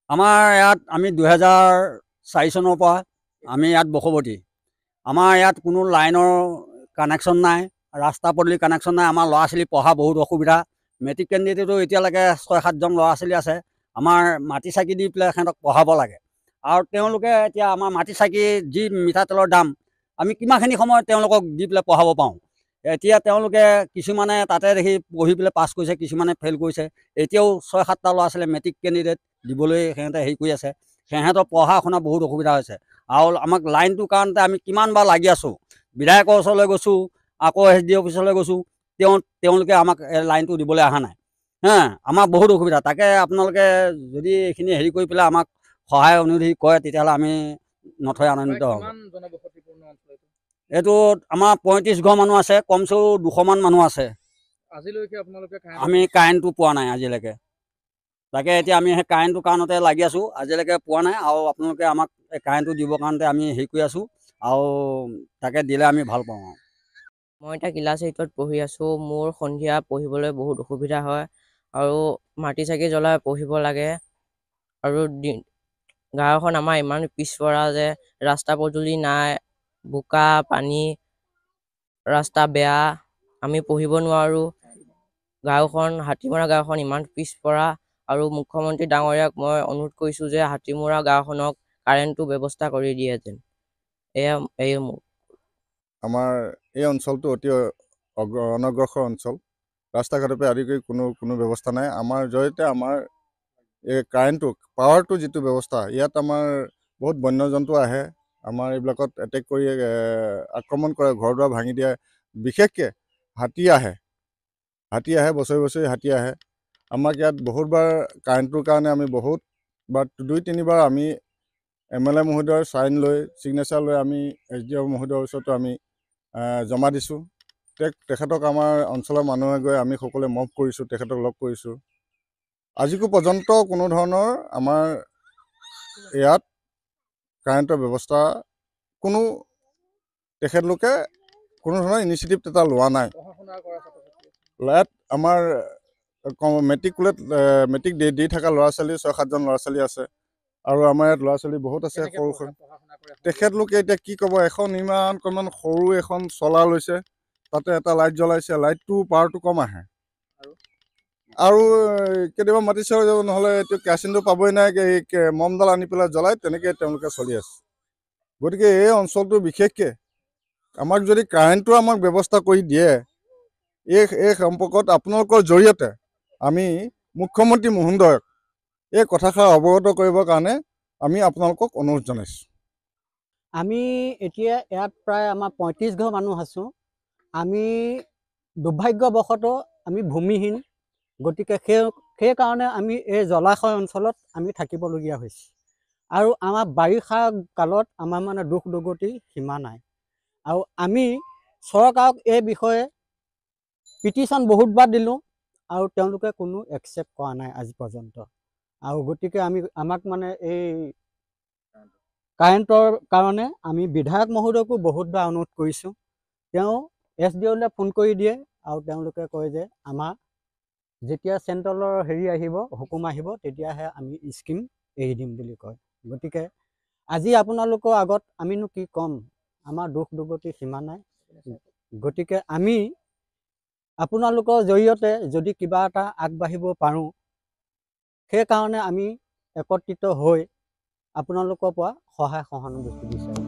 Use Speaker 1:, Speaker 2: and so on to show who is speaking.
Speaker 1: আমাৰ ইয়াত আমি 2004 চনৰ পৰা আমি ইয়াত বসৱতী। আমাৰ ইয়াত কোনো লাইনৰ কানেকশ্যন নাই, ৰাস্তা পদূলি কানেকশ্যন নাই। আমাৰ ল'ৰা ছোৱালী পঢ়া বহুত অসুবিধা। মেট্ৰিক কেণ্ডিডেটো এতিয়ালৈকে 6-7জন ল'ৰা ছোৱালী আছে। আমাৰ মাটি চাকি দি পেলাই সিহঁতক পঢ়াব লাগে। আৰু তেওঁলোকে এতিয়া আমাৰ মাটি চাকি যি মিঠাতেলৰ দাম, আমি কিমানখিনি সময়ত তেওঁলোকক দি পেলাই পঢ়াব পাৰোঁ। এতিয়া তেওঁলোকে কিছুমানে তাতে দেখি পঢ়ি পেলাই পাছ কৰিছে, কিছুমানে ফেইল কৰিছে। এতিয়াও 6-7টা ল'ৰা ছোৱালীয়ে মেট্ৰিক কেণ্ডিডেট দিবলৈ সিহঁতে হেৰি কৰি আছে। সিহঁতৰ পঢ়া শুনা বহুত অসুবিধা হৈছে। আৰু আমাক লাইনটোৰ কাৰণতে আমি কিমানবাৰ লাগি আছোঁ। বিধায়কৰ ওচৰলৈ গৈছোঁ, আকৌ SD অফিচলৈ গৈছোঁ, তেওঁলোকে আমাক লাইনটো দিবলৈ অহা নাই। আমাৰ বহুত অসুবিধা। তাকে আপোনালোকে যদি এইখিনি হেৰি কৰি পেলাই আমাক সহায় অনুৰোধী কৰে, তেতিয়াহ'লে আমি নথৈ আনন্দিত হ'ম। এইটোত আমাৰ 35 ঘৰ মানুহ আছে, কমচেও 200মান মানুহ আছে।
Speaker 2: আজিলৈকে আপোনালোকে
Speaker 1: আমি কাৰেণ্টটো পোৱা নাই আজিলৈকে। তাকে এতিয়া আমি সেই কাৰেণ্টটোৰ কাৰণতে লাগি আছোঁ, আজিলৈকে পোৱা নাই। আৰু আপোনালোকে আমাক এই কাৰেণ্টটো দিবৰ কাৰণতে আমি হেৰি কৰি আছোঁ, আৰু তাকে দিলে আমি ভাল পাওঁ।
Speaker 3: মই এতিয়া ক্লাছ 8ত পঢ়ি আছোঁ। মোৰ সন্ধিয়া পঢ়িবলৈ বহুত অসুবিধা হয়, আৰু মাটি চাকি জ্বলাই পঢ়িব লাগে। আৰু গাঁওখন আমাৰ ইমান পিছপৰা যে ৰাস্তা পদূলি নাই, বোকা পানী, ৰাস্তা বেয়া, আমি পঢ়িব নোৱাৰোঁ। গাঁওখন হাতীমৰা গাঁওখন ইমান পিছপৰা, আৰু মুখ্যমন্ত্ৰী ডাঙৰীয়াক মই অনুৰোধ কৰিছোঁ যে হাতীমৰা গাঁওখনক কাৰেণ্টটো ব্যৱস্থা কৰি দিয়ে যেন। এয়ে মোক
Speaker 4: আমাৰ এই অঞ্চলটো অতি অনগ্ৰসৰ অঞ্চল। ৰাস্তা ঘাটৰ পৰা আদি কৰি কোনো ব্যৱস্থা নাই। আমাৰ জৰিয়তে আমাৰ এই কাৰেণ্টটো পাৱাৰটো যিটো ব্যৱস্থা, ইয়াত আমাৰ বহুত বন্যজন্তু আহে। আমাৰ এইবিলাকত এটেক কৰি আক্ৰমণ কৰে, ঘৰ দুৱাৰ ভাঙি দিয়ে। বিশেষকৈ হাতী আহে, বছৰি বছৰি হাতী আহে। আমাক ইয়াত বহুতবাৰ কাৰেণ্টটোৰ কাৰণে আমি বহুতবাৰ 2-3বাৰ আমি MLA মহোদয়ৰ চাইন লৈ, ছিগনেচাৰ লৈ আমি SDO মহোদয়ৰ ওচৰতো আমি জমা দিছোঁ। তেখেতক আমাৰ অঞ্চলৰ মানুহে গৈ আমি সকলোৱে মভ কৰিছোঁ, তেখেতক লগ কৰিছোঁ। আজিকো পৰ্যন্ত কোনো ধৰণৰ আমাৰ ইয়াত কাৰেণ্টৰ ব্যৱস্থা তেখেতলোকে কোনো ধৰণৰ ইনিচিয়েটিভ এটা লোৱা নাই। ইয়াত আমাৰ মেট্ৰিক দি থকা ল'ৰা ছোৱালী 6-7জন ল'ৰা ছোৱালী আছে। আৰু আমাৰ ইয়াত ল'ৰা ছোৱালী বহুত আছে সৰু সৰু। তেখেতলোকে এতিয়া কি ক'ব, এখন ইমানকণমান সৰু এখন চলাৰ লৈছে, তাতে এটা লাইট জ্বলাইছে, লাইটটো পাৱাৰটো কম আহে। আৰু কেতিয়াবা মাটি চলাই যাব, নহ'লে এইটো কেৰাচিনটো পাবই নাই, মমডাল আনি পেলাই জ্বলাই, তেনেকৈ তেওঁলোকে চলি আছে। গতিকে এই অঞ্চলটো বিশেষকৈ আমাক যদি কাৰেণ্টটো আমাক ব্যৱস্থা কৰি দিয়ে, এই সম্পৰ্কত আপোনালোকৰ জৰিয়তে আমি মুখ্যমন্ত্ৰী মহোদয়ক এই কথাষাৰ অৱগত কৰিবৰ কাৰণে আমি আপোনালোকক অনুৰোধ জনাইছোঁ।
Speaker 5: আমি এতিয়া ইয়াত প্ৰায় আমাৰ 35 ঘৰ মানুহ আছোঁ। আমি দুৰ্ভাগ্যবশতঃ আমি ভূমিহীন, গতিকে সেইকাৰণে আমি এই জলাশয় অঞ্চলত আমি থাকিবলগীয়া হৈছে। আৰু আমাৰ বাৰিষা কালত আমাৰ মানে দুখ দুৰ্গতিৰ সীমা নাই। আৰু আমি চৰকাৰক এই বিষয়ে পিটিশ্যন বহুতবাৰ দিলোঁ, আৰু তেওঁলোকে কোনো একচেপ্ট কৰা নাই আজি পৰ্যন্ত। আৰু গতিকে আমাক মানে এই কাৰেণ্টৰ কাৰণে আমি বিধায়ক মহোদয়কো বহুতবাৰ অনুৰোধ কৰিছোঁ। তেওঁ SDOলৈ ফোন কৰি দিয়ে, আৰু তেওঁলোকে কয় যে আমাৰ যেতিয়া চেণ্ট্ৰেলৰ হুকুম আহিব, তেতিয়াহে আমি স্কিম এৰি দিম বুলি কয়। গতিকে আজি আপোনালোকৰ আগত আমিনো কি ক'ম, আমাৰ দুখ দুৰ্গতিৰ সীমা নাই। গতিকে আমি আপোনালোকৰ জৰিয়তে যদি কিবা এটা আগবাঢ়িব পাৰোঁ, সেইকাৰণে আমি একত্ৰিত হৈ আপোনালোকৰ পৰা সহায় সহানুভূতি বিচাৰিছোঁ।